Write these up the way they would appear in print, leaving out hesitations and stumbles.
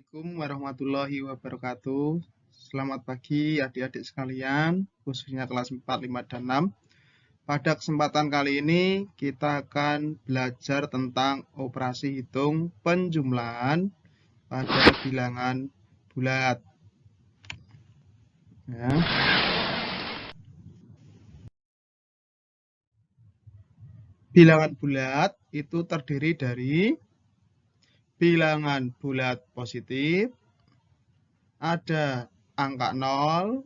Assalamualaikum warahmatullahi wabarakatuh. Selamat pagi adik-adik sekalian, khususnya kelas 4, 5, dan 6. Pada kesempatan kali ini kita akan belajar tentang operasi hitung penjumlahan pada bilangan bulat. Ya. Bilangan bulat itu terdiri dari bilangan bulat positif, ada angka 0,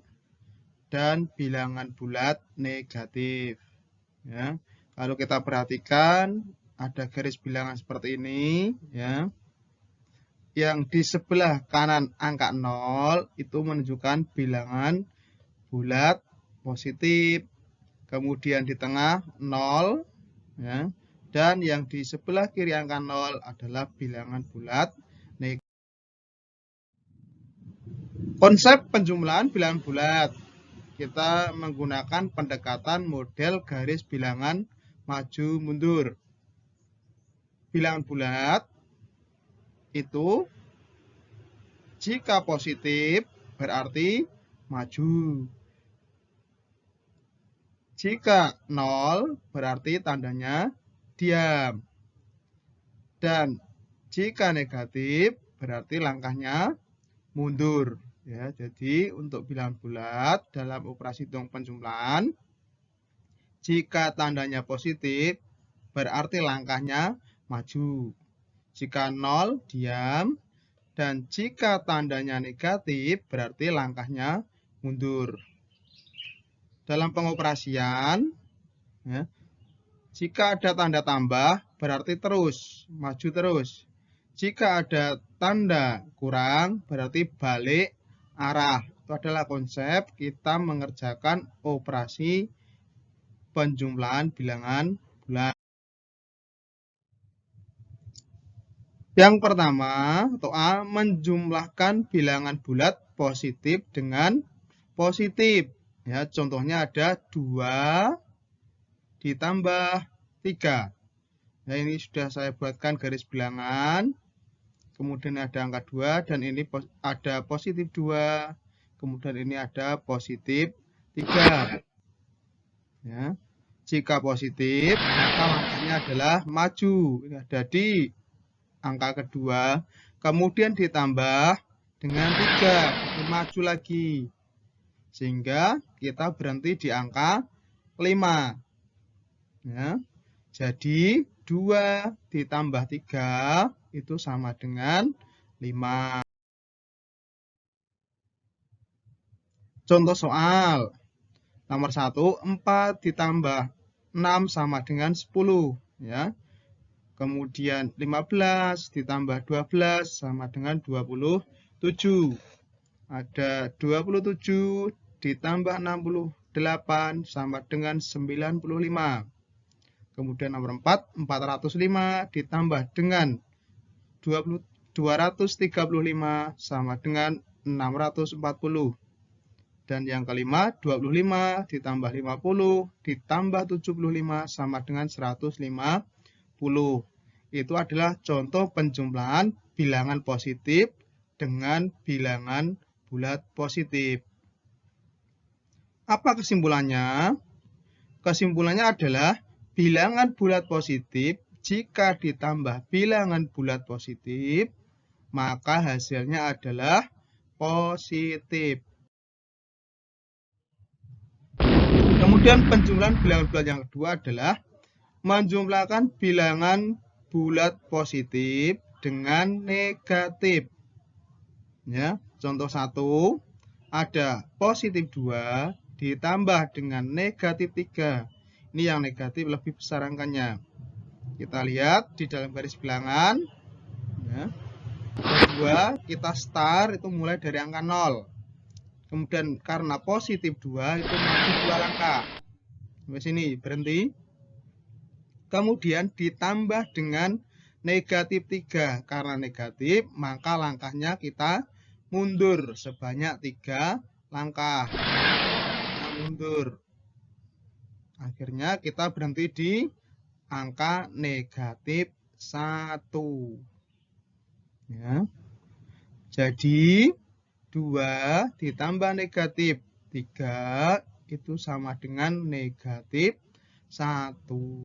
dan bilangan bulat negatif. Ya, kalau kita perhatikan ada garis bilangan seperti ini, ya. Yang di sebelah kanan angka 0 itu menunjukkan bilangan bulat positif. Kemudian di tengah 0, ya. Dan yang di sebelah kiri angka 0 adalah bilangan bulat negatif. Konsep penjumlahan bilangan bulat, kita menggunakan pendekatan model garis bilangan maju mundur. Bilangan bulat itu jika positif berarti maju. Jika 0 berarti tandanya diam. Dan jika negatif berarti langkahnya mundur. Ya, jadi untuk bilangan bulat dalam operasi hitung penjumlahan, jika tandanya positif berarti langkahnya maju. Jika 0 diam. Dan jika tandanya negatif, berarti langkahnya mundur. Dalam pengoperasian, ya, jika ada tanda tambah, berarti terus, maju terus. Jika ada tanda kurang, berarti balik arah. Itu adalah konsep kita mengerjakan operasi penjumlahan bilangan bulat. Yang pertama, atau A, menjumlahkan bilangan bulat positif dengan positif. Ya, contohnya ada 2 ditambah 3. Ya, ini sudah saya buatkan garis bilangan. Kemudian ada angka 2 dan ini ada positif 2. Kemudian ini ada positif 3. Ya. Jika positif, maka langkahnya adalah maju. Ini ada di angka kedua, kemudian ditambah dengan 3, maju lagi, sehingga kita berhenti di angka 5. Ya. Jadi 2 ditambah 3 itu sama dengan 5. Contoh soal nomor 1, 4 ditambah 6 sama dengan 10. Ya. Kemudian 15 ditambah 12 sama dengan 27. Ada 27 ditambah 68 sama dengan 95. Kemudian nomor 4, 405 ditambah dengan 235 sama dengan 640. Dan yang kelima, 25 ditambah 50 ditambah 75 sama dengan 150. Itu adalah contoh penjumlahan bilangan positif dengan bilangan bulat positif. Apa kesimpulannya? Kesimpulannya adalah bilangan bulat positif jika ditambah bilangan bulat positif, maka hasilnya adalah positif. Kemudian penjumlahan bilangan bulat yang kedua adalah menjumlahkan bilangan bulat positif dengan negatif. Ya, contoh 1, ada positif 2 ditambah dengan negatif 3. Ini yang negatif lebih besar angkanya. Kita lihat di dalam garis bilangan. Ya. Kedua, kita start itu mulai dari angka 0. Kemudian karena positif 2 itu maju 2 langkah. Sampai sini berhenti. Kemudian ditambah dengan negatif 3. Karena negatif, maka langkahnya kita mundur sebanyak 3 langkah. Nah, mundur. Akhirnya kita berhenti di angka negatif 1. Ya. Jadi 2 ditambah negatif 3 itu sama dengan negatif 1.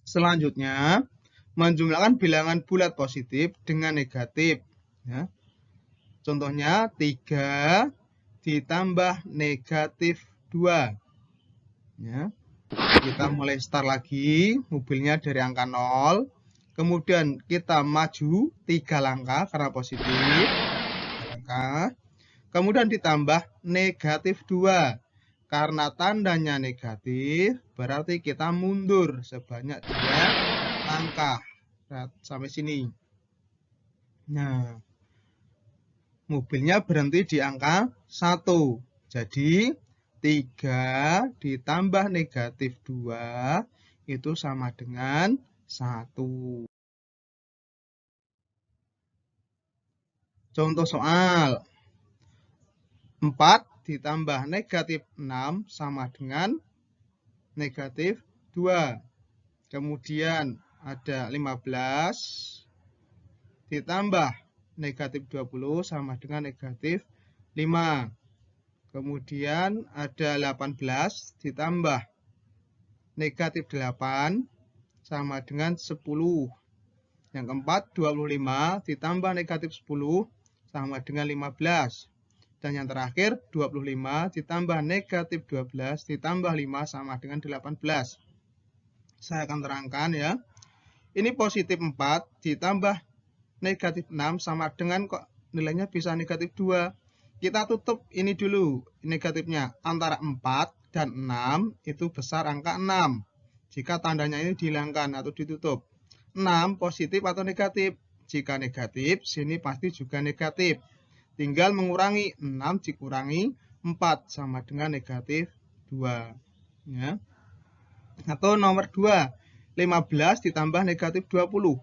Selanjutnya, menjumlahkan bilangan bulat positif dengan negatif. Ya. Contohnya 3 ditambah negatif 2. Ya. Kita mulai start lagi, mobilnya dari angka 0. Kemudian kita maju 3 langkah karena positif. 3 langkah. Kemudian ditambah negatif 2. Karena tandanya negatif, berarti kita mundur sebanyak 2 langkah. Sampai sini. Nah, mobilnya berhenti di angka 1. Jadi, 3 ditambah negatif 2 itu sama dengan 1. Contoh soal. 4 ditambah negatif 6 sama dengan negatif 2. Kemudian ada 15 ditambah negatif 20 sama dengan negatif 5. Kemudian ada 18 ditambah negatif 8 sama dengan 10. Yang keempat 25 ditambah negatif 10 sama dengan 15. Dan yang terakhir 25 ditambah negatif 12 ditambah 5 sama dengan 18. Saya akan terangkan ya. Ini positif 4 ditambah negatif 6 sama dengan kok nilainya bisa negatif 2. Kita tutup ini dulu negatifnya. Antara 4 dan 6 itu besar angka 6. Jika tandanya ini dihilangkan atau ditutup. 6 positif atau negatif? Jika negatif, sini pasti juga negatif. Tinggal mengurangi 6 dikurangi 4 sama dengan negatif 2. Ya. Atau nomor 2, 15 ditambah negatif 20.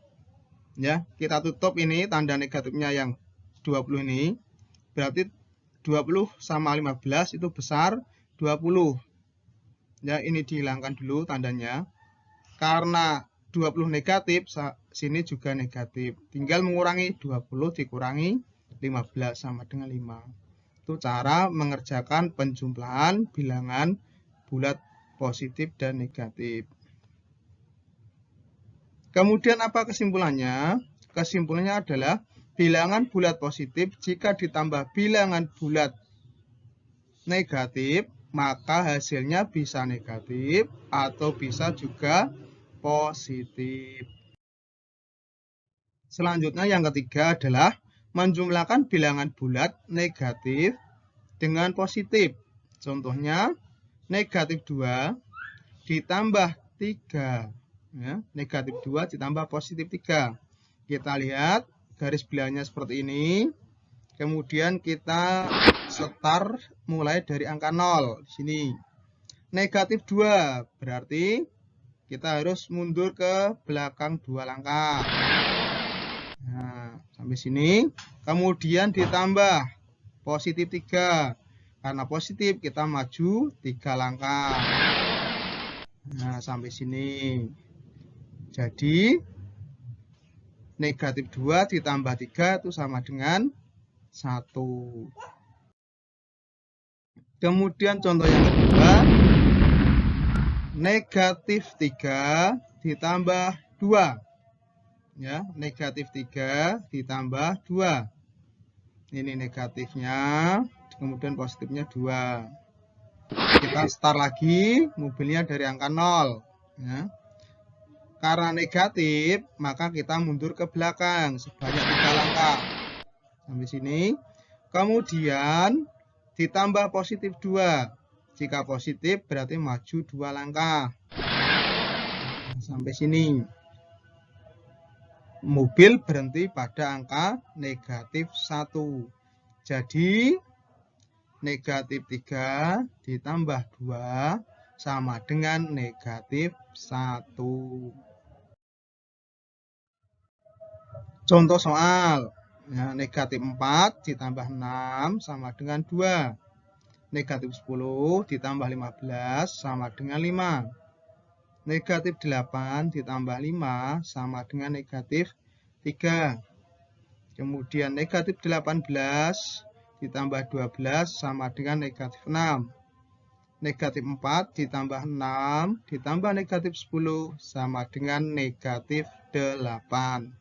Ya, kita tutup ini tanda negatifnya yang 20 ini. Berarti 20 sama 15 itu besar 20. Ya, ini dihilangkan dulu tandanya. Karena 20 negatif, sini juga negatif. Tinggal mengurangi 20 dikurangi 15 sama dengan 5. Itu cara mengerjakan penjumlahan bilangan bulat positif dan negatif. Kemudian apa kesimpulannya? Kesimpulannya adalah bilangan bulat positif jika ditambah bilangan bulat negatif, maka hasilnya bisa negatif atau bisa juga positif. Selanjutnya yang ketiga adalah menjumlahkan bilangan bulat negatif dengan positif. Contohnya negatif 2 ditambah 3. Ya, negatif 2 ditambah positif 3. Kita lihat garis bilangnya seperti ini. Kemudian kita start mulai dari angka 0. Di sini. Negatif 2 berarti kita harus mundur ke belakang 2 langkah. Nah, sampai sini. Kemudian ditambah positif 3. Karena positif kita maju 3 langkah. Nah, sampai sini. Jadi negatif 2 ditambah 3 itu sama dengan 1. Kemudian contoh yang kedua, negatif 3 ditambah 2. Ya, negatif 3 ditambah 2. Ini negatifnya, kemudian positifnya 2. Kita start lagi, mobilnya dari angka 0. Ya. Karena negatif, maka kita mundur ke belakang sebanyak 3 langkah. Sampai sini. Kemudian ditambah positif 2. Jika positif berarti maju 2 langkah. Sampai sini. Mobil berhenti pada angka negatif 1. Jadi negatif 3 ditambah 2 sama dengan negatif 1. Contoh soal. Ya, negatif 4 ditambah 6 sama dengan 2. Negatif 10 ditambah 15 sama dengan 5. Negatif 8 ditambah 5 sama dengan negatif 3. Kemudian negatif 18 ditambah 12 sama dengan negatif 6. Negatif 4 ditambah 6 ditambah negatif 10 sama dengan negatif 8.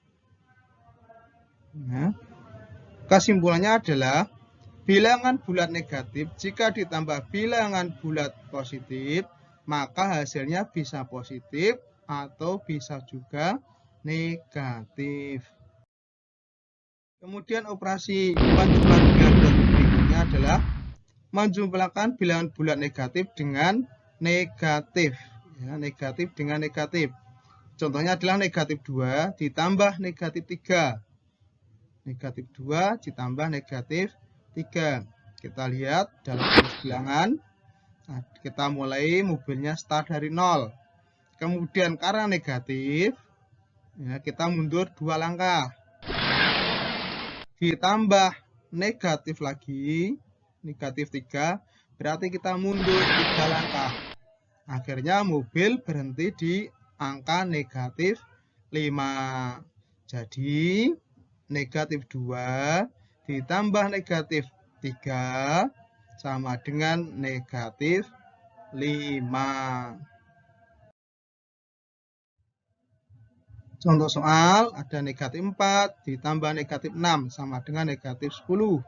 Nah, kesimpulannya adalah bilangan bulat negatif jika ditambah bilangan bulat positif, maka hasilnya bisa positif atau bisa juga negatif. Kemudian operasi penjumlahan bilangan bulat berikutnya adalah menjumlahkan bilangan bulat negatif dengan negatif. Ya, negatif dengan negatif. Contohnya adalah negatif 2 ditambah negatif 3. Negatif 2 ditambah negatif 3. Kita lihat dalam rumus bilangan. Nah, kita mulai mobilnya start dari 0. Kemudian karena negatif, ya, kita mundur 2 langkah. Ditambah negatif lagi, negatif 3, berarti kita mundur 3 langkah. Akhirnya mobil berhenti di angka negatif 5. Jadi negatif 2 ditambah negatif 3 sama dengan negatif 5. Contoh soal, ada negatif 4 ditambah negatif 6 sama dengan negatif 10.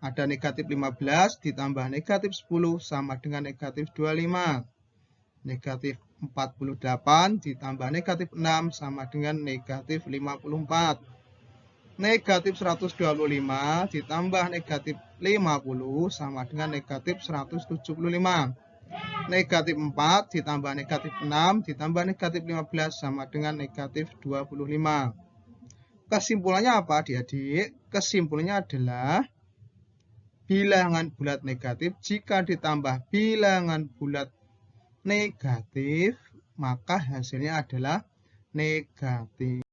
Ada negatif 15 ditambah negatif 10 sama dengan negatif 25. Negatif 48 ditambah negatif 6 sama dengan negatif 54. Negatif 125 ditambah negatif 50 sama dengan negatif 175. Negatif 4 ditambah negatif 6 ditambah negatif 15 sama dengan negatif 25. Kesimpulannya apa adik-adik? Kesimpulannya adalah bilangan bulat negatif jika ditambah bilangan bulat negatif, maka hasilnya adalah negatif.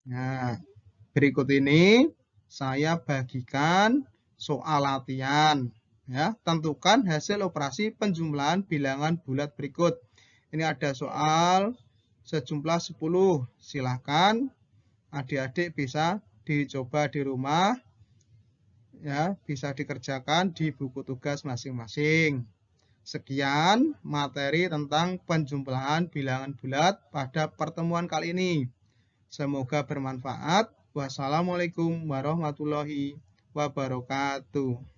Nah, berikut ini saya bagikan soal latihan. Ya, tentukan hasil operasi penjumlahan bilangan bulat berikut. Ini ada soal sejumlah 10. Silakan adik-adik bisa dicoba di rumah. Ya, bisa dikerjakan di buku tugas masing-masing. Sekian materi tentang penjumlahan bilangan bulat pada pertemuan kali ini. Semoga bermanfaat. Wassalamualaikum warahmatullahi wabarakatuh.